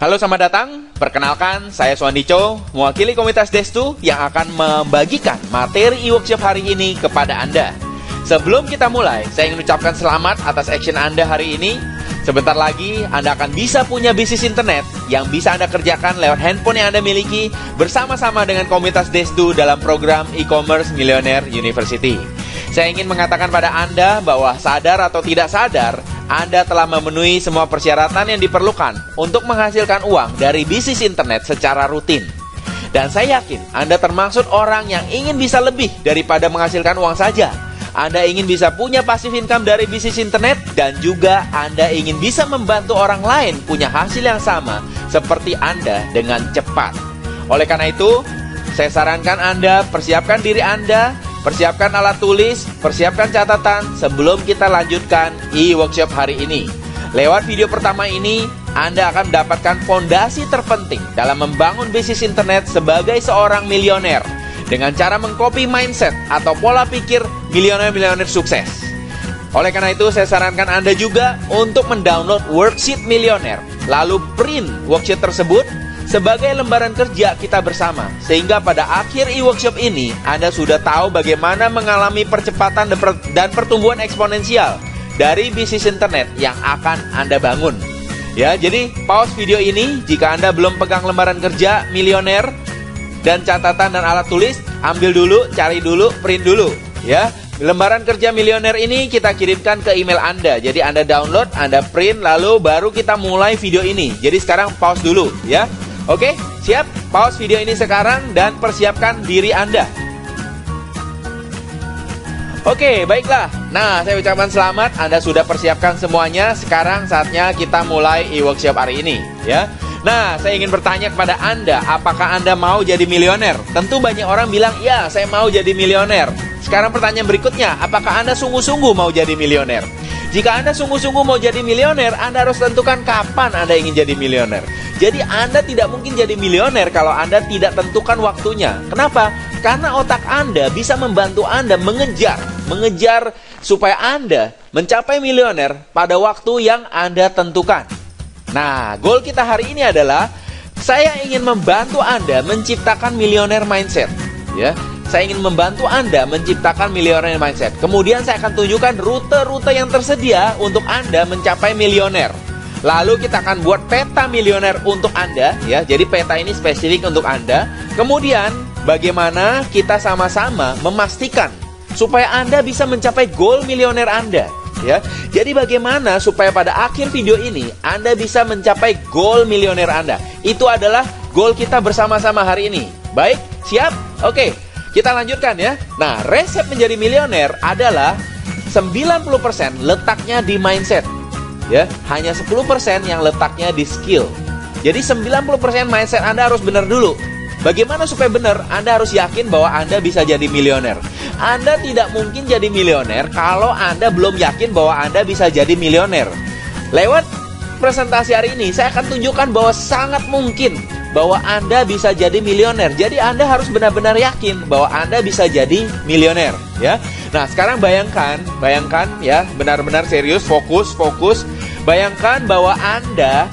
Halo, selamat datang. Perkenalkan, saya Suandico, mewakili komunitas Destu yang akan membagikan materi e-workshop hari ini kepada Anda. Sebelum kita mulai, saya ingin ucapkan selamat atas action Anda hari ini. Sebentar lagi, Anda akan bisa punya bisnis internet yang bisa Anda kerjakan lewat handphone yang Anda miliki bersama-sama dengan komunitas Destu dalam program e-commerce Millionaire University. Saya ingin mengatakan pada Anda bahwa sadar atau tidak sadar, Anda telah memenuhi semua persyaratan yang diperlukan untuk menghasilkan uang dari bisnis internet secara rutin. Dan saya yakin Anda termasuk orang yang ingin bisa lebih daripada menghasilkan uang saja. Anda ingin bisa punya passive income dari bisnis internet, dan juga Anda ingin bisa membantu orang lain punya hasil yang sama seperti Anda dengan cepat. Oleh karena itu, saya sarankan Anda persiapkan diri Anda, persiapkan alat tulis, persiapkan catatan sebelum kita lanjutkan e-workshop hari ini. Lewat video pertama ini, Anda akan mendapatkan fondasi terpenting dalam membangun bisnis internet sebagai seorang milioner dengan cara mengcopy mindset atau pola pikir milioner-milioner sukses. Oleh karena itu, saya sarankan Anda juga untuk mendownload worksheet milioner, lalu print worksheet tersebut sebagai lembaran kerja kita bersama, sehingga pada akhir e-workshop ini Anda sudah tahu bagaimana mengalami percepatan dan pertumbuhan eksponensial dari bisnis internet yang akan Anda bangun. Ya, jadi pause video ini jika Anda belum pegang lembaran kerja milioner dan catatan dan alat tulis, ambil dulu, cari dulu, print dulu, ya. Lembaran kerja milioner ini kita kirimkan ke email Anda. Jadi Anda download, Anda print, lalu baru kita mulai video ini. Jadi sekarang pause dulu, ya. Oke, siap? Pause video ini sekarang dan persiapkan diri Anda. Oke, baiklah. Nah, saya ucapkan selamat, Anda sudah persiapkan semuanya. Sekarang saatnya kita mulai e-workshop hari ini, ya. Nah, saya ingin bertanya kepada Anda, apakah Anda mau jadi milioner? Tentu banyak orang bilang, ya, saya mau jadi milioner. Sekarang pertanyaan berikutnya, apakah Anda sungguh-sungguh mau jadi milioner? Jika Anda sungguh-sungguh mau jadi milioner, Anda harus tentukan kapan Anda ingin jadi milioner. Jadi Anda tidak mungkin jadi milioner kalau Anda tidak tentukan waktunya. Kenapa? Karena otak Anda bisa membantu Anda mengejar supaya Anda mencapai milioner pada waktu yang Anda tentukan. Nah, goal kita hari ini adalah saya ingin membantu Anda menciptakan millionaire mindset, ya. Saya ingin membantu Anda menciptakan millionaire mindset. Kemudian saya akan tunjukkan rute-rute yang tersedia untuk Anda mencapai milioner. Lalu kita akan buat peta milioner untuk Anda, ya. Jadi peta ini spesifik untuk Anda. Kemudian bagaimana kita sama-sama memastikan supaya Anda bisa mencapai goal milioner Anda, ya. Jadi bagaimana supaya pada akhir video ini Anda bisa mencapai goal milioner Anda. Itu adalah goal kita bersama-sama hari ini. Baik, siap? Oke, kita lanjutkan ya. Nah, resep menjadi milioner adalah 90% letaknya di mindset, ya. Hanya 10% yang letaknya di skill. Jadi 90% mindset Anda harus benar dulu. Bagaimana supaya benar? Anda harus yakin bahwa Anda bisa jadi milioner. Anda tidak mungkin jadi milioner kalau Anda belum yakin bahwa Anda bisa jadi milioner. Lewat presentasi hari ini, saya akan tunjukkan bahwa sangat mungkin bahwa Anda bisa jadi milioner. Jadi Anda harus benar-benar yakin bahwa Anda bisa jadi milioner, ya. Nah, sekarang bayangkan ya, benar-benar serius, fokus. Bayangkan bahwa Anda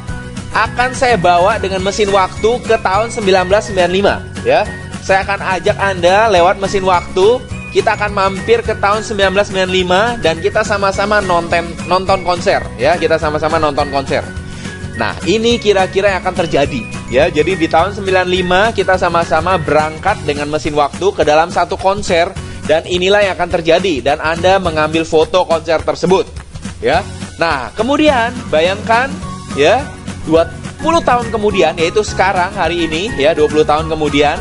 akan saya bawa dengan mesin waktu ke tahun 1995, ya. Saya akan ajak Anda lewat mesin waktu. Kita akan mampir ke tahun 1995 dan kita sama-sama nonton konser, ya. Kita sama-sama nonton konser. Nah, ini kira-kira yang akan terjadi, ya. Jadi di tahun 95 kita sama-sama berangkat dengan mesin waktu ke dalam satu konser, dan inilah yang akan terjadi, dan Anda mengambil foto konser tersebut, ya. Nah, kemudian bayangkan, ya, 20 tahun kemudian, yaitu sekarang hari ini, ya, 20 tahun kemudian,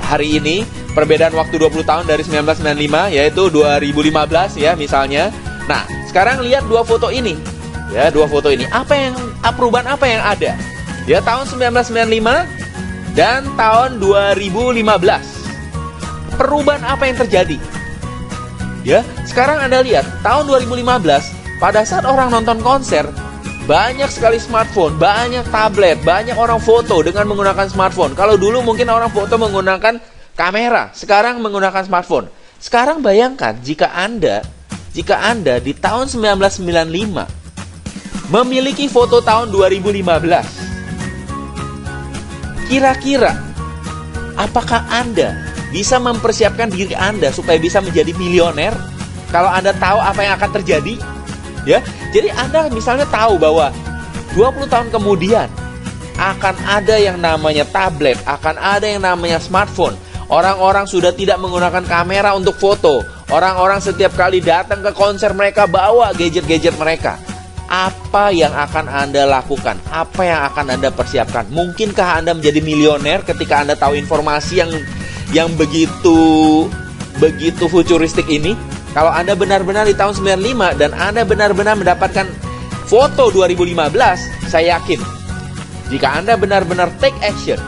hari ini, perbedaan waktu 20 tahun dari 1995, yaitu 2015, ya, misalnya. Nah, sekarang lihat dua foto ini, ya, dua foto ini. Perubahan apa yang ada? Ya, tahun 1995 dan tahun 2015. Perubahan apa yang terjadi? Ya, sekarang Anda lihat, tahun 2015, pada saat orang nonton konser, banyak sekali smartphone, banyak tablet, banyak orang foto dengan menggunakan smartphone. Kalau dulu mungkin orang foto menggunakan kamera, sekarang menggunakan smartphone. Sekarang bayangkan jika Anda di tahun 1995 memiliki foto tahun 2015. Kira-kira apakah Anda bisa mempersiapkan diri Anda supaya bisa menjadi milioner kalau Anda tahu apa yang akan terjadi? Ya, jadi Anda misalnya tahu bahwa 20 tahun kemudian akan ada yang namanya tablet, akan ada yang namanya smartphone. Orang-orang sudah tidak menggunakan kamera untuk foto. Orang-orang setiap kali datang ke konser mereka bawa gadget-gadget mereka. Apa yang akan Anda lakukan? Apa yang akan Anda persiapkan? Mungkinkah Anda menjadi milioner ketika Anda tahu informasi yang begitu futuristik ini? Kalau Anda benar-benar di tahun 95 dan Anda benar-benar mendapatkan foto 2015, saya yakin jika Anda benar-benar take action,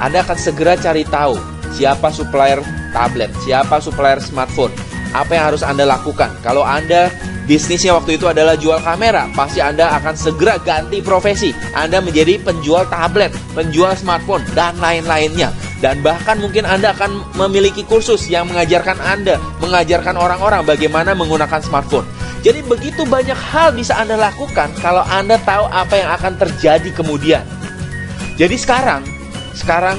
Anda akan segera cari tahu siapa supplier tablet, siapa supplier smartphone, apa yang harus Anda lakukan. Kalau Anda bisnisnya waktu itu adalah jual kamera, pasti Anda akan segera ganti profesi. Anda menjadi penjual tablet, penjual smartphone, dan lain-lainnya. Dan bahkan mungkin Anda akan memiliki kursus yang mengajarkan orang-orang bagaimana menggunakan smartphone. Jadi begitu banyak hal bisa Anda lakukan kalau Anda tahu apa yang akan terjadi kemudian. Jadi sekarang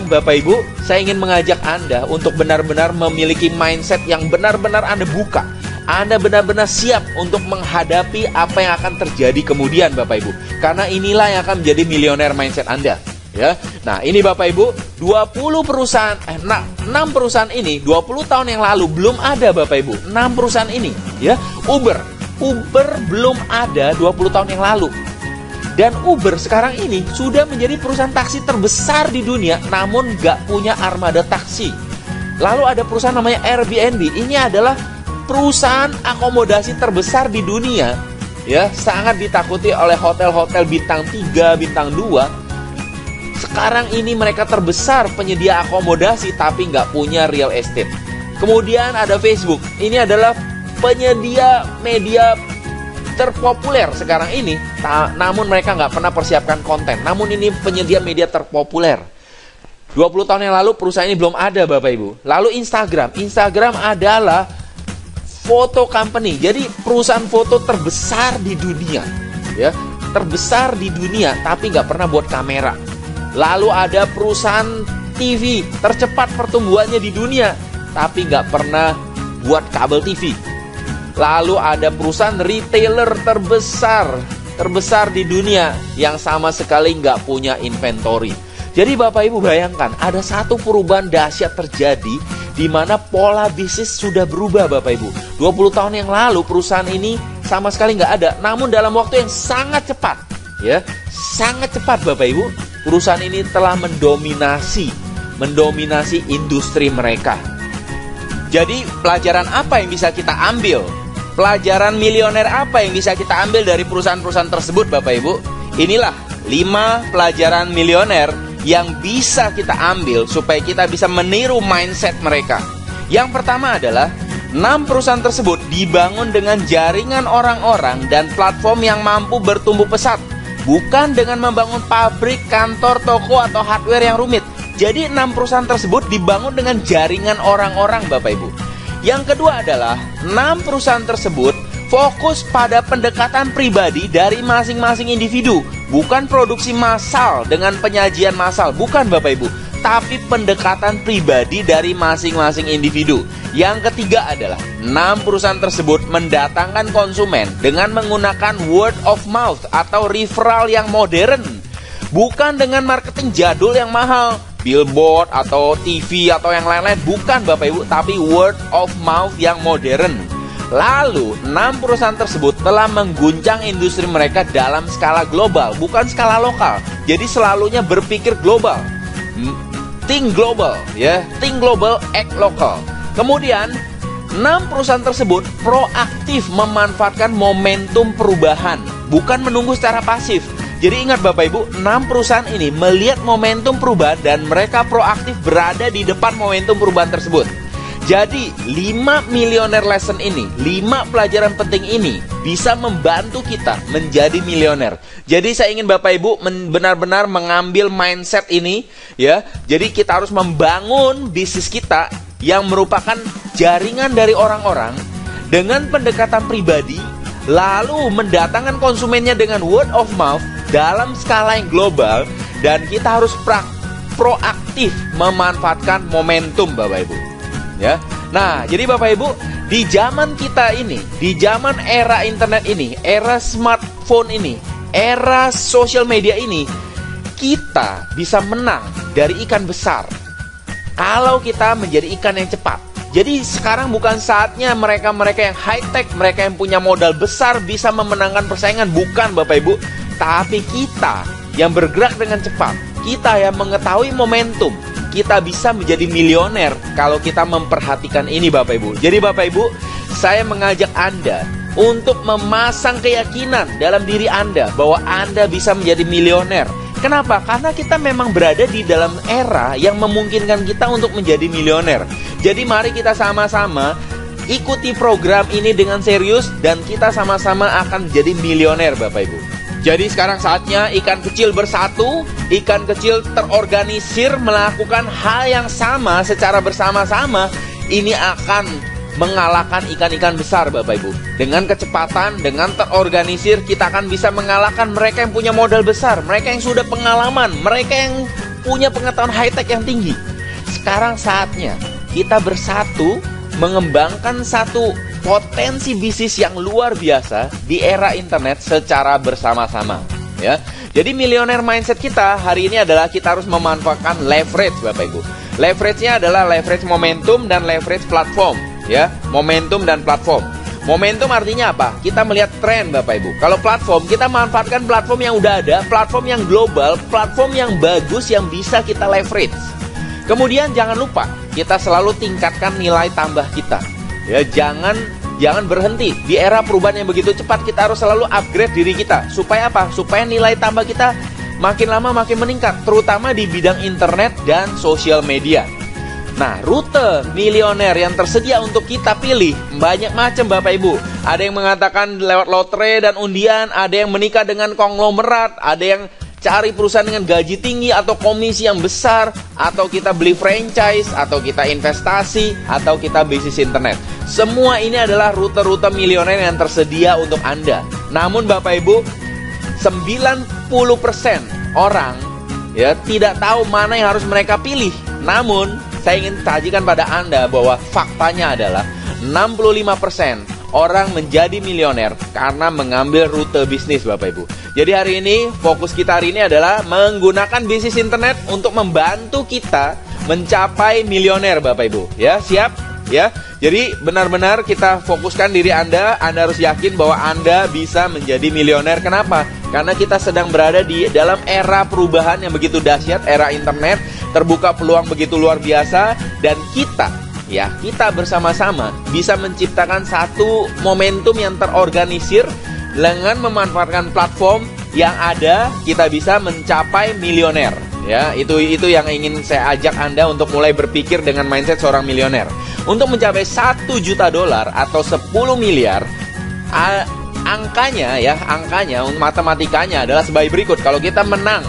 Bapak Ibu, saya ingin mengajak Anda untuk benar-benar memiliki mindset yang benar-benar Anda buka. Anda benar-benar siap untuk menghadapi apa yang akan terjadi kemudian, Bapak Ibu. Karena inilah yang akan menjadi milioner mindset Anda. Ya. Nah, ini Bapak Ibu, 6 perusahaan ini 20 tahun yang lalu belum ada, Bapak Ibu. 6 perusahaan ini, ya. Uber belum ada 20 tahun yang lalu. Dan Uber sekarang ini sudah menjadi perusahaan taksi terbesar di dunia, namun nggak punya armada taksi. Lalu ada perusahaan namanya Airbnb. Ini adalah perusahaan akomodasi terbesar di dunia, ya, sangat ditakuti oleh hotel-hotel bintang 3, bintang 2. Sekarang ini mereka terbesar penyedia akomodasi tapi nggak punya real estate. Kemudian ada Facebook. Ini adalah penyedia media terpopuler sekarang ini, namun mereka nggak pernah persiapkan konten. Namun ini penyedia media terpopuler. 20 tahun yang lalu perusahaan ini belum ada, Bapak Ibu. Lalu Instagram adalah foto company. Jadi perusahaan foto terbesar di dunia, ya, terbesar di dunia, tapi nggak pernah buat kamera. Lalu ada perusahaan TV tercepat pertumbuhannya di dunia, tapi nggak pernah buat kabel TV. Lalu ada perusahaan retailer terbesar di dunia yang sama sekali nggak punya inventory. Jadi Bapak Ibu bayangkan, ada satu perubahan dahsyat terjadi di mana pola bisnis sudah berubah, Bapak Ibu. 20 tahun yang lalu perusahaan ini sama sekali nggak ada. Namun dalam waktu yang sangat cepat, ya, sangat cepat Bapak Ibu, perusahaan ini telah mendominasi industri mereka. Jadi pelajaran apa yang bisa kita ambil? Pelajaran milioner apa yang bisa kita ambil dari perusahaan-perusahaan tersebut, Bapak Ibu? Inilah 5 pelajaran milioner yang bisa kita ambil supaya kita bisa meniru mindset mereka. Yang pertama adalah 6 perusahaan tersebut dibangun dengan jaringan orang-orang dan platform yang mampu bertumbuh pesat, bukan dengan membangun pabrik, kantor, toko, atau hardware yang rumit. Jadi 6 perusahaan tersebut dibangun dengan jaringan orang-orang, Bapak Ibu. Yang kedua adalah 6 perusahaan tersebut fokus pada pendekatan pribadi dari masing-masing individu, bukan produksi massal dengan penyajian massal, bukan Bapak Ibu, tapi pendekatan pribadi dari masing-masing individu. Yang ketiga adalah 6 perusahaan tersebut mendatangkan konsumen dengan menggunakan word of mouth atau referral yang modern, bukan dengan marketing jadul yang mahal, billboard atau TV atau yang lain-lain, bukan Bapak Ibu, tapi word of mouth yang modern. Lalu 6 perusahaan tersebut telah mengguncang industri mereka dalam skala global, bukan skala lokal. Jadi selalunya berpikir global, think global, ya, think global, act local. Kemudian 6 perusahaan tersebut proaktif memanfaatkan momentum perubahan, bukan menunggu secara pasif. Jadi ingat Bapak Ibu, 6 perusahaan ini melihat momentum perubahan dan mereka proaktif berada di depan momentum perubahan tersebut. Jadi 5 millionaire lesson ini, 5 pelajaran penting ini bisa membantu kita menjadi milioner. Jadi saya ingin Bapak Ibu benar-benar mengambil mindset ini, ya. Jadi kita harus membangun bisnis kita yang merupakan jaringan dari orang-orang dengan pendekatan pribadi, lalu mendatangkan konsumennya dengan word of mouth dalam skala yang global, dan kita harus proaktif memanfaatkan momentum Bapak Ibu. Ya. Nah, jadi Bapak Ibu, di zaman kita ini, di zaman era internet ini, era smartphone ini, era sosial media ini, kita bisa menang dari ikan besar kalau kita menjadi ikan yang cepat. Jadi sekarang bukan saatnya mereka-mereka yang high-tech, mereka yang punya modal besar bisa memenangkan persaingan. Bukan Bapak Ibu. Tapi kita yang bergerak dengan cepat, kita yang mengetahui momentum, kita bisa menjadi milioner kalau kita memperhatikan ini Bapak Ibu. Jadi Bapak Ibu, saya mengajak Anda untuk memasang keyakinan dalam diri Anda bahwa Anda bisa menjadi milioner. Kenapa? Karena kita memang berada di dalam era yang memungkinkan kita untuk menjadi milioner. Jadi mari kita sama-sama ikuti program ini dengan serius, dan kita sama-sama akan menjadi milioner Bapak Ibu. Jadi sekarang saatnya ikan kecil bersatu, ikan kecil terorganisir melakukan hal yang sama secara bersama-sama. Ini akan mengalahkan ikan-ikan besar Bapak Ibu. Dengan kecepatan, dengan terorganisir, kita akan bisa mengalahkan mereka yang punya modal besar, mereka yang sudah pengalaman, mereka yang punya pengetahuan high-tech yang tinggi. Sekarang saatnya kita bersatu mengembangkan satu potensi bisnis yang luar biasa di era internet secara bersama-sama, ya. Jadi milioner mindset kita hari ini adalah kita harus memanfaatkan leverage Bapak Ibu. Leverage-nya adalah leverage momentum dan leverage platform, ya. Momentum dan platform. Momentum artinya apa? Kita melihat tren Bapak Ibu. Kalau platform, kita manfaatkan platform yang udah ada, platform yang global, platform yang bagus yang bisa kita leverage. Kemudian jangan lupa, kita selalu tingkatkan nilai tambah kita. Ya, jangan berhenti. Di era perubahan yang begitu cepat, kita harus selalu upgrade diri kita. Supaya apa? Supaya nilai tambah kita makin lama makin meningkat, terutama di bidang internet dan sosial media. Nah, rute milioner yang tersedia untuk kita pilih banyak macam Bapak Ibu. Ada yang mengatakan lewat lotre dan undian, ada yang menikah dengan konglomerat, ada yang cari perusahaan dengan gaji tinggi atau komisi yang besar, atau kita beli franchise, atau kita investasi, atau kita bisnis internet. Semua ini adalah rute-rute milioner yang tersedia untuk Anda. Namun Bapak Ibu, 90% orang ya tidak tahu mana yang harus mereka pilih. Namun saya ingin sajikan pada Anda bahwa faktanya adalah 65% orang menjadi milioner karena mengambil rute bisnis Bapak Ibu. Jadi hari ini fokus kita hari ini adalah menggunakan bisnis internet untuk membantu kita mencapai milioner Bapak Ibu. Ya, siap? Ya. Jadi benar-benar kita fokuskan diri Anda harus yakin bahwa Anda bisa menjadi milioner. Kenapa? Karena kita sedang berada di dalam era perubahan yang begitu dahsyat, era internet, terbuka peluang begitu luar biasa, dan kita bersama-sama bisa menciptakan satu momentum yang terorganisir. Dengan memanfaatkan platform yang ada, kita bisa mencapai milioner. Ya, itu yang ingin saya ajak Anda untuk mulai berpikir dengan mindset seorang milioner. Untuk mencapai 1 juta dolar atau 10 miliar, angkanya, matematikanya adalah sebagai berikut. Kalau kita menang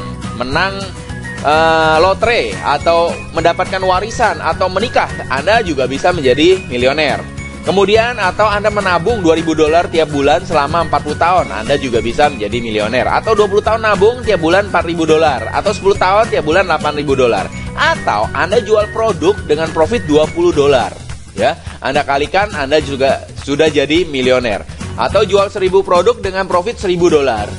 lotre atau mendapatkan warisan atau menikah, Anda juga bisa menjadi milioner. Kemudian atau Anda menabung 2.000 dolar tiap bulan selama 40 tahun, Anda juga bisa menjadi milioner. Atau 20 tahun nabung tiap bulan 4.000 dolar. Atau 10 tahun tiap bulan 8.000 dolar. Atau Anda jual produk dengan profit 20 dolar. Ya, Anda kalikan, Anda juga sudah jadi milioner. Atau jual 1.000 produk dengan profit 1.000 dolar.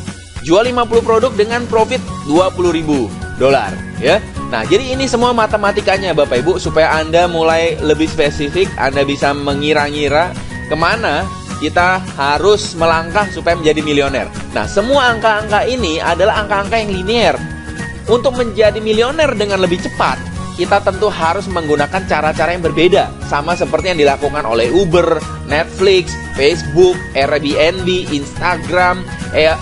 Jual 50 produk dengan profit 20.000 dolar. Ya. Nah, jadi ini semua matematikanya Bapak Ibu, supaya Anda mulai lebih spesifik, Anda bisa mengira-ngira kemana kita harus melangkah supaya menjadi milioner. Nah, semua angka-angka ini adalah angka-angka yang linear. Untuk menjadi milioner dengan lebih cepat, kita tentu harus menggunakan cara-cara yang berbeda. Sama seperti yang dilakukan oleh Uber, Netflix, Facebook, Airbnb, Instagram,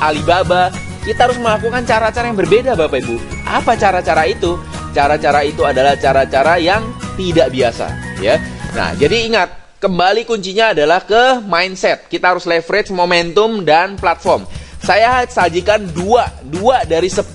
Alibaba. Kita harus melakukan cara-cara yang berbeda Bapak Ibu. Apa cara-cara itu? Cara-cara itu adalah cara-cara yang tidak biasa, ya. Nah, jadi ingat, kembali kuncinya adalah ke mindset. Kita harus leverage momentum dan platform. Saya sajikan dua dari 10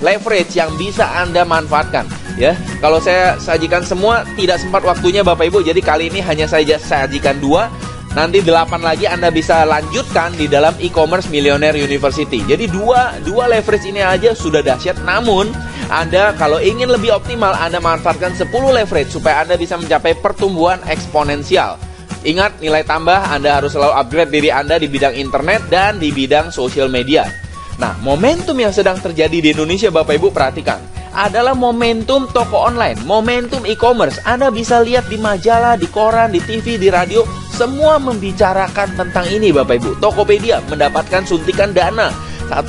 leverage yang bisa Anda manfaatkan, ya. Kalau saya sajikan semua tidak sempat waktunya Bapak Ibu. Jadi kali ini hanya saya sajikan 2. Nanti 8 lagi Anda bisa lanjutkan di dalam e-commerce Millionaire University. Jadi dua leverage ini aja sudah dahsyat. Namun Anda kalau ingin lebih optimal, Anda manfaatkan 10 leverage supaya Anda bisa mencapai pertumbuhan eksponensial. Ingat, nilai tambah Anda harus selalu upgrade diri Anda di bidang internet dan di bidang social media. Nah, momentum yang sedang terjadi di Indonesia, Bapak Ibu perhatikan, adalah momentum toko online, momentum e-commerce. Anda bisa lihat di majalah, di koran, di TV, di radio, semua membicarakan tentang ini, Bapak Ibu. Tokopedia mendapatkan suntikan dana 1,1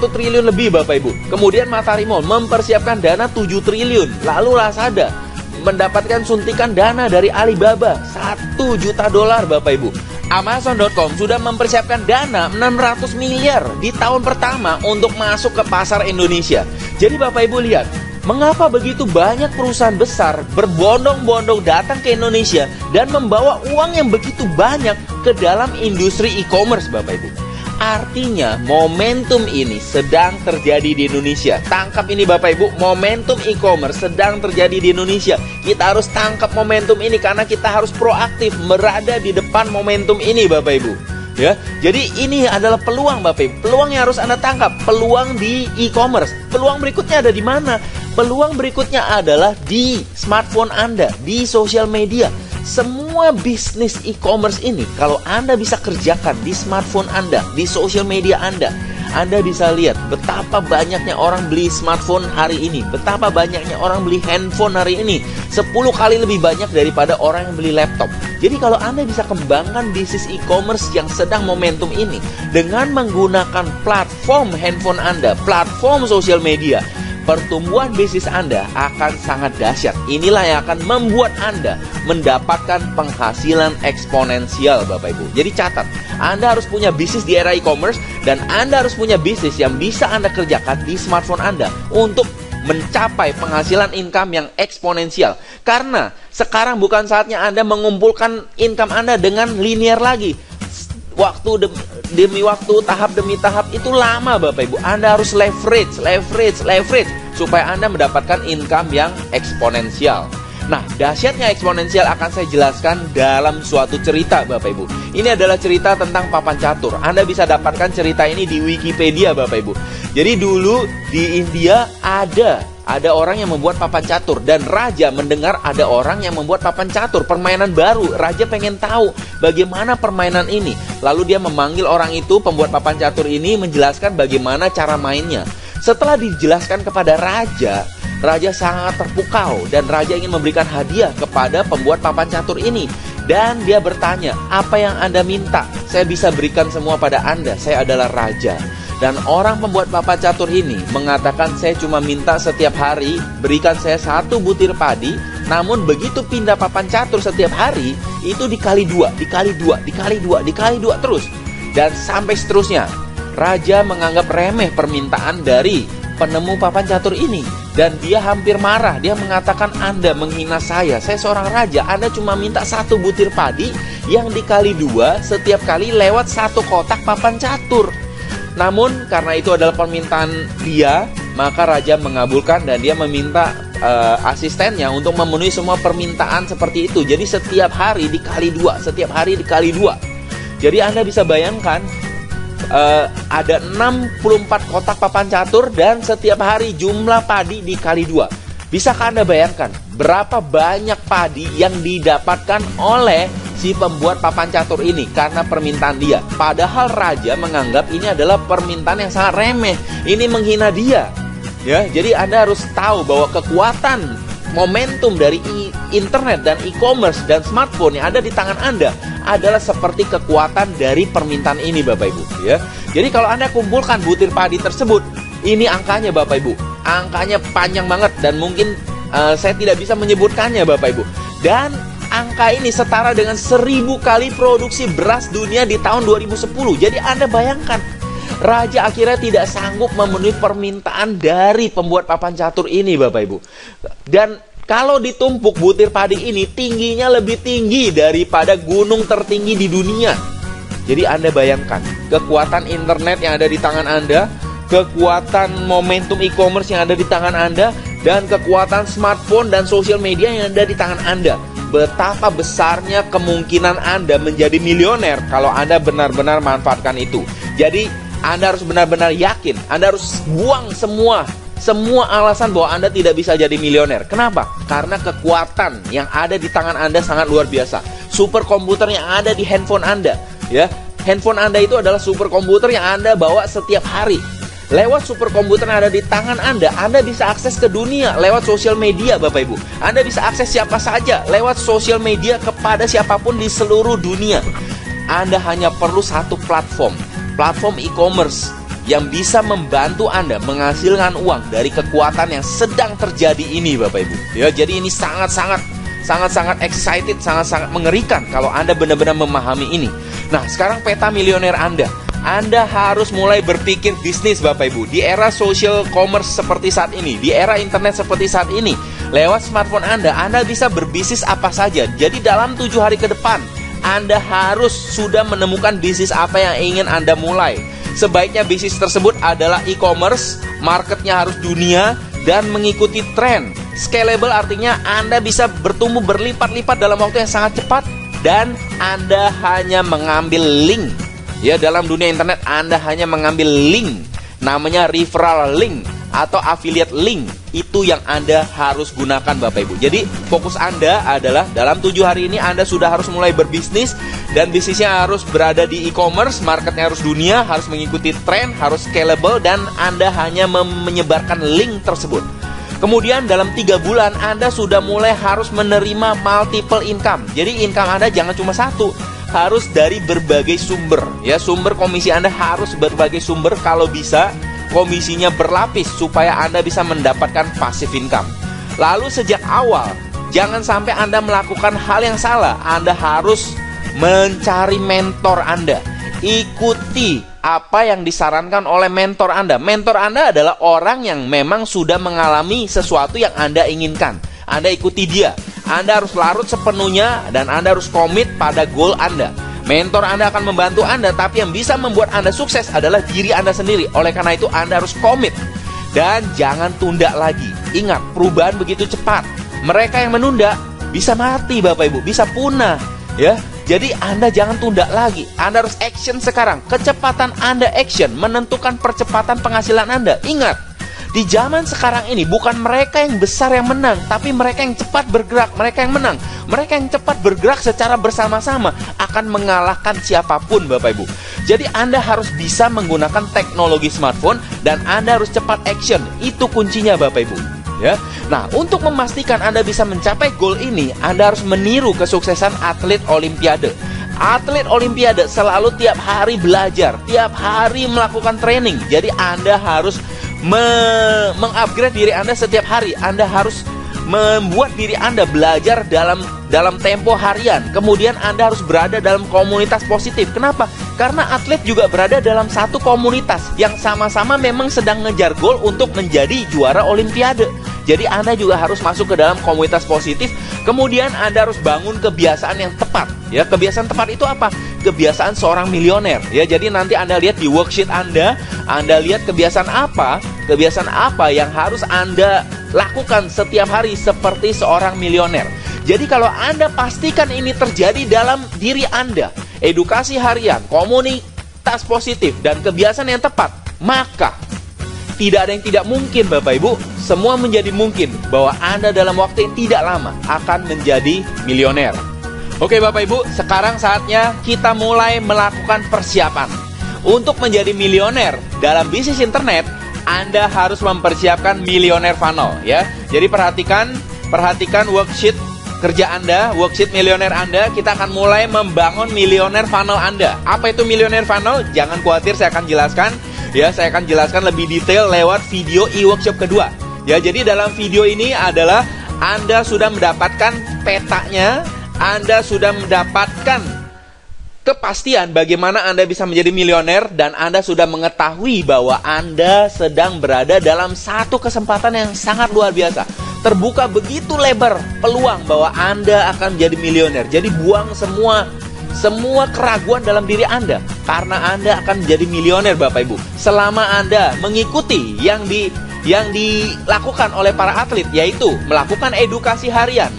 triliun lebih, Bapak Ibu. Kemudian Matahari Mall mempersiapkan dana 7 triliun. Lalu Lazada mendapatkan suntikan dana dari Alibaba 1 juta dolar, Bapak Ibu. Amazon.com sudah mempersiapkan dana 600 miliar di tahun pertama untuk masuk ke pasar Indonesia. Jadi Bapak Ibu lihat, mengapa begitu banyak perusahaan besar berbondong-bondong datang ke Indonesia dan membawa uang yang begitu banyak ke dalam industri e-commerce, Bapak Ibu. Artinya momentum ini sedang terjadi di Indonesia. Tangkap ini Bapak Ibu, momentum e-commerce sedang terjadi di Indonesia. Kita harus tangkap momentum ini karena kita harus proaktif berada di depan momentum ini, Bapak Ibu. Ya, jadi ini adalah peluang, Bapak Ibu. Peluang yang harus Anda tangkap, peluang di e-commerce. Peluang berikutnya ada di mana? Peluang berikutnya adalah di smartphone Anda, di sosial media. Semua bisnis e-commerce ini kalau Anda bisa kerjakan di smartphone Anda, di social media Anda bisa lihat betapa banyaknya orang beli smartphone hari ini, betapa banyaknya orang beli handphone hari ini, 10 kali lebih banyak daripada orang yang beli laptop. Jadi kalau Anda bisa kembangkan bisnis e-commerce yang sedang momentum ini dengan menggunakan platform handphone Anda, platform social media, pertumbuhan bisnis Anda akan sangat dahsyat. Inilah yang akan membuat Anda mendapatkan penghasilan eksponensial, Bapak Ibu. Jadi catat, Anda harus punya bisnis di era e-commerce dan Anda harus punya bisnis yang bisa Anda kerjakan di smartphone Anda untuk mencapai penghasilan income yang eksponensial. Karena sekarang bukan saatnya Anda mengumpulkan income Anda dengan linear lagi. Waktu demi waktu, tahap demi tahap itu lama, Bapak Ibu. Anda harus leverage supaya Anda mendapatkan income yang eksponensial. Nah, dahsyatnya eksponensial akan saya jelaskan dalam suatu cerita, Bapak Ibu. Ini adalah cerita tentang papan catur. Anda bisa dapatkan cerita ini di Wikipedia, Bapak Ibu. Jadi dulu di India ada orang yang membuat papan catur dan raja mendengar ada orang yang membuat papan catur, permainan baru. Raja pengen tahu bagaimana permainan ini. Lalu dia memanggil orang itu, pembuat papan catur ini, menjelaskan bagaimana cara mainnya. Setelah dijelaskan kepada raja sangat terpukau dan raja ingin memberikan hadiah kepada pembuat papan catur ini. Dan dia bertanya, apa yang Anda minta? Saya bisa berikan semua pada Anda, saya adalah raja. Dan orang pembuat papan catur ini mengatakan, saya cuma minta setiap hari berikan saya 1 butir padi. Namun begitu pindah papan catur setiap hari, itu dikali 2 terus. Dan sampai seterusnya. Raja menganggap remeh permintaan dari penemu papan catur ini. Dan dia hampir marah. Dia mengatakan, Anda menghina saya seorang raja. Anda cuma minta 1 butir padi yang dikali 2 setiap kali lewat 1 kotak papan catur. Namun karena itu adalah permintaan dia, maka raja mengabulkan dan dia meminta asistennya untuk memenuhi semua permintaan seperti itu. Jadi setiap hari dikali 2. Jadi Anda bisa bayangkan ada 64 kotak papan catur dan setiap hari jumlah padi dikali 2. Bisakah Anda bayangkan berapa banyak padi yang didapatkan oleh si pembuat papan catur ini karena permintaan dia? Padahal raja menganggap ini adalah permintaan yang sangat remeh. Ini menghina dia. Ya, jadi Anda harus tahu bahwa kekuatan momentum dari internet dan e-commerce dan smartphone yang ada di tangan Anda adalah seperti kekuatan dari permintaan ini, Bapak Ibu. Ya, jadi kalau Anda kumpulkan butir padi tersebut, ini angkanya, Bapak Ibu. Angkanya panjang banget dan mungkin saya tidak bisa menyebutkannya, Bapak Ibu. Dan angka ini setara dengan 1000 kali produksi beras dunia di tahun 2010. Jadi Anda bayangkan, raja akhirnya tidak sanggup memenuhi permintaan dari pembuat papan catur ini, Bapak Ibu. Dan kalau ditumpuk butir padi ini tingginya lebih tinggi daripada gunung tertinggi di dunia. Jadi Anda bayangkan kekuatan internet yang ada di tangan Anda, kekuatan momentum e-commerce yang ada di tangan Anda, dan kekuatan smartphone dan sosial media yang ada di tangan Anda. betapa besarnya kemungkinan Anda menjadi milioner kalau Anda benar-benar manfaatkan itu. Jadi Anda harus benar-benar yakin, Anda harus buang semua alasan bahwa Anda tidak bisa jadi milioner. Kenapa? Karena kekuatan yang ada di tangan Anda sangat luar biasa. Superkomputer yang ada di handphone Anda, ya. Handphone Anda itu adalah superkomputer yang Anda bawa setiap hari. Lewat superkomputer yang ada di tangan Anda bisa akses ke dunia lewat sosial media, Bapak Ibu. Anda bisa akses siapa saja lewat sosial media kepada siapapun di seluruh dunia. Anda hanya perlu satu platform e-commerce yang bisa membantu Anda menghasilkan uang dari kekuatan yang sedang terjadi ini, Bapak Ibu. Ya, jadi ini sangat-sangat excited, sangat-sangat mengerikan kalau Anda benar-benar memahami ini. Nah, sekarang peta milioner Anda harus mulai berpikir bisnis, Bapak Ibu. Di era social commerce seperti saat ini, di era internet seperti saat ini, lewat smartphone Anda bisa berbisnis apa saja. Jadi dalam 7 hari ke depan, Anda harus sudah menemukan bisnis apa yang ingin Anda mulai. Sebaiknya bisnis tersebut adalah e-commerce, marketnya harus dunia, dan mengikuti tren. Scalable artinya Anda bisa bertumbuh berlipat-lipat dalam waktu yang sangat cepat, dan Anda hanya mengambil link. Ya, dalam dunia internet Anda hanya mengambil link, namanya referral link atau affiliate link. Itu yang Anda harus gunakan, Bapak Ibu. Jadi fokus Anda adalah dalam 7 hari ini Anda sudah harus mulai berbisnis, dan bisnisnya harus berada di e-commerce, marketnya harus dunia, harus mengikuti tren, harus scalable, dan Anda hanya menyebarkan link tersebut. Kemudian dalam 3 bulan Anda sudah mulai harus menerima multiple income. Jadi income Anda jangan cuma satu, harus dari berbagai sumber. Ya, sumber komisi Anda harus berbagai sumber, kalau bisa komisinya berlapis supaya Anda bisa mendapatkan passive income. Lalu sejak awal jangan sampai Anda melakukan hal yang salah. Anda harus mencari mentor Anda. Ikuti apa yang disarankan oleh mentor Anda. Mentor Anda adalah orang yang memang sudah mengalami sesuatu yang Anda inginkan. Anda ikuti dia. Anda harus larut sepenuhnya dan Anda harus komit pada goal Anda. Mentor Anda akan membantu Anda, tapi yang bisa membuat Anda sukses adalah diri Anda sendiri. Oleh karena itu Anda harus komit dan jangan tunda lagi. Ingat, perubahan begitu cepat. Mereka yang menunda bisa mati, Bapak Ibu, bisa punah, ya. Jadi Anda jangan tunda lagi. Anda harus action sekarang. Kecepatan Anda action menentukan percepatan penghasilan Anda. Ingat, di zaman sekarang ini bukan mereka yang besar yang menang, tapi mereka yang cepat bergerak, mereka yang menang. Mereka yang cepat bergerak secara bersama-sama akan mengalahkan siapapun, Bapak Ibu. Jadi Anda harus bisa menggunakan teknologi smartphone dan Anda harus cepat action. Itu kuncinya, Bapak Ibu. Ya. Nah, untuk memastikan Anda bisa mencapai goal ini, Anda harus meniru kesuksesan atlet olimpiade. Atlet olimpiade selalu tiap hari belajar, tiap hari melakukan training. Jadi Anda harus mengupgrade diri Anda setiap hari. Anda harus membuat diri Anda belajar dalam tempo harian. Kemudian Anda harus berada dalam komunitas positif. Kenapa? Karena atlet juga berada dalam satu komunitas yang sama-sama memang sedang ngejar gol untuk menjadi juara olimpiade. Jadi Anda juga harus masuk ke dalam komunitas positif. Kemudian Anda harus bangun kebiasaan yang tepat. Ya, kebiasaan tepat itu apa? Kebiasaan seorang milioner. Ya, jadi nanti Anda lihat di worksheet Anda lihat kebiasaan apa yang harus Anda lakukan setiap hari seperti seorang milioner. Jadi kalau Anda pastikan ini terjadi dalam diri Anda, edukasi harian, komunitas positif, dan kebiasaan yang tepat, maka tidak ada yang tidak mungkin, Bapak Ibu. Semua menjadi mungkin bahwa Anda dalam waktu yang tidak lama akan menjadi milioner. Oke Bapak Ibu, sekarang saatnya kita mulai melakukan persiapan. Untuk menjadi milioner dalam bisnis internet, Anda harus mempersiapkan milioner funnel, ya. Jadi perhatikan worksheet kerja Anda, worksheet milioner Anda. Kita akan mulai membangun milioner funnel Anda. Apa itu milioner funnel? Jangan khawatir, saya akan jelaskan. Ya, saya akan jelaskan lebih detail lewat video e-workshop kedua. Ya, jadi dalam video ini adalah Anda sudah mendapatkan petanya, Anda sudah mendapatkan kepastian bagaimana Anda bisa menjadi milioner, dan Anda sudah mengetahui bahwa Anda sedang berada dalam satu kesempatan yang sangat luar biasa. Terbuka begitu lebar peluang bahwa Anda akan menjadi milioner. Jadi buang semua keraguan dalam diri Anda, karena Anda akan menjadi milioner, Bapak Ibu. Selama Anda mengikuti yang yang dilakukan olei para atlet, yaitu melakukan edukasi harian,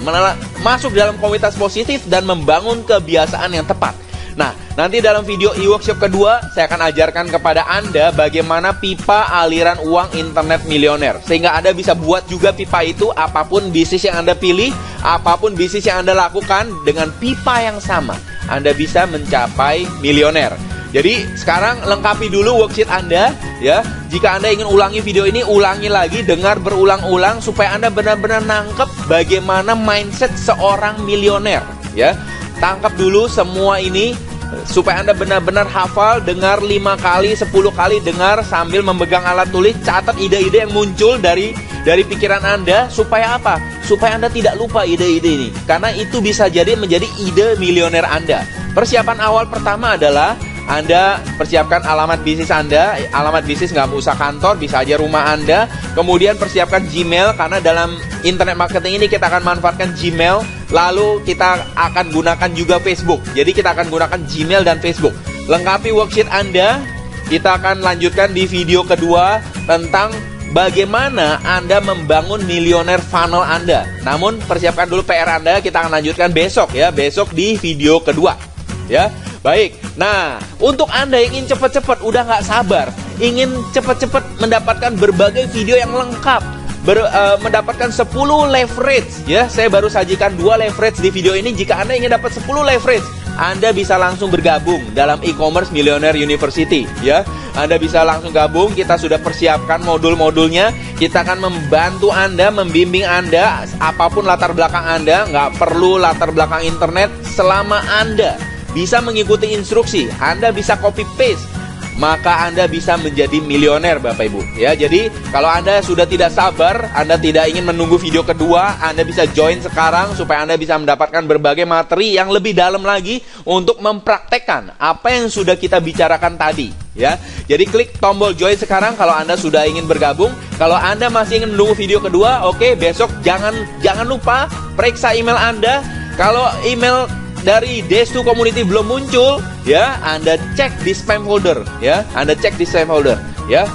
masuk dalam komunitas positif, dan membangun kebiasaan yang tepat. Nah, nanti dalam video e-workshop kedua, saya akan ajarkan kepada Anda bagaimana pipa aliran uang internet milioner. Sehingga Anda bisa buat juga pipa itu, apapun bisnis yang Anda pilih, apapun bisnis yang Anda lakukan, dengan pipa yang sama, Anda bisa mencapai milioner. Jadi, sekarang lengkapi dulu worksheet Anda, ya. Jika Anda ingin ulangi video ini, ulangi lagi, dengar berulang-ulang, supaya Anda benar-benar nangkep bagaimana mindset seorang milioner, ya. Tangkap dulu semua ini supaya Anda benar-benar hafal, dengar 5 kali, 10 kali, dengar sambil memegang alat tulis, catat ide-ide yang muncul dari pikiran Anda, supaya apa? Supaya Anda tidak lupa ide-ide ini. Karena itu bisa jadi menjadi ide milioner Anda. Persiapan awal pertama adalah Anda persiapkan alamat bisnis Anda. Alamat bisnis nggak usah kantor, bisa aja rumah Anda. Kemudian persiapkan Gmail, karena dalam internet marketing ini kita akan manfaatkan Gmail. Lalu kita akan gunakan juga Facebook. Jadi kita akan gunakan Gmail dan Facebook. Lengkapi worksheet Anda. Kita akan lanjutkan di video kedua tentang bagaimana Anda membangun milioner funnel Anda. Namun persiapkan dulu PR Anda. Kita akan lanjutkan besok, ya. Besok di video kedua, ya. Baik, nah untuk Anda yang ingin cepat-cepat, udah nggak sabar, ingin cepat-cepat mendapatkan berbagai video yang lengkap, mendapatkan 10 leverage, ya. Saya baru sajikan 2 leverage di video ini. Jika Anda ingin dapat 10 leverage, Anda bisa langsung bergabung dalam e-commerce Millionaire University, ya. Anda bisa langsung gabung, kita sudah persiapkan modul-modulnya. Kita akan membantu Anda, membimbing Anda, apapun latar belakang Anda, nggak perlu latar belakang internet, selama Anda bisa mengikuti instruksi, Anda bisa copy paste, maka Anda bisa menjadi milioner, Bapak Ibu, ya. Jadi kalau Anda sudah tidak sabar, Anda tidak ingin menunggu video kedua, Anda bisa join sekarang supaya Anda bisa mendapatkan berbagai materi yang lebih dalam lagi untuk mempraktekkan apa yang sudah kita bicarakan tadi, ya. Jadi klik tombol join sekarang kalau Anda sudah ingin bergabung. Kalau Anda masih ingin menunggu video kedua, oke, besok jangan lupa periksa email Anda. Kalau email dari Destu Community belum muncul, ya, Anda cek di spam folder, ya. Anda cek di spam folder, ya.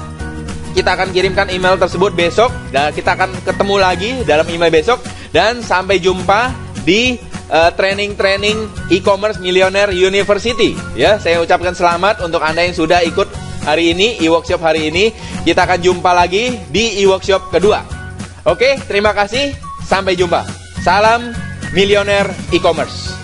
Kita akan kirimkan email tersebut besok, dan kita akan ketemu lagi dalam email besok. Dan sampai jumpa di training e-commerce Millionaire University, ya. Saya ucapkan selamat untuk Anda yang sudah ikut hari ini, e-workshop hari ini. Kita akan jumpa lagi di e-workshop kedua. Oke, terima kasih, sampai jumpa. Salam Millionaire e-commerce.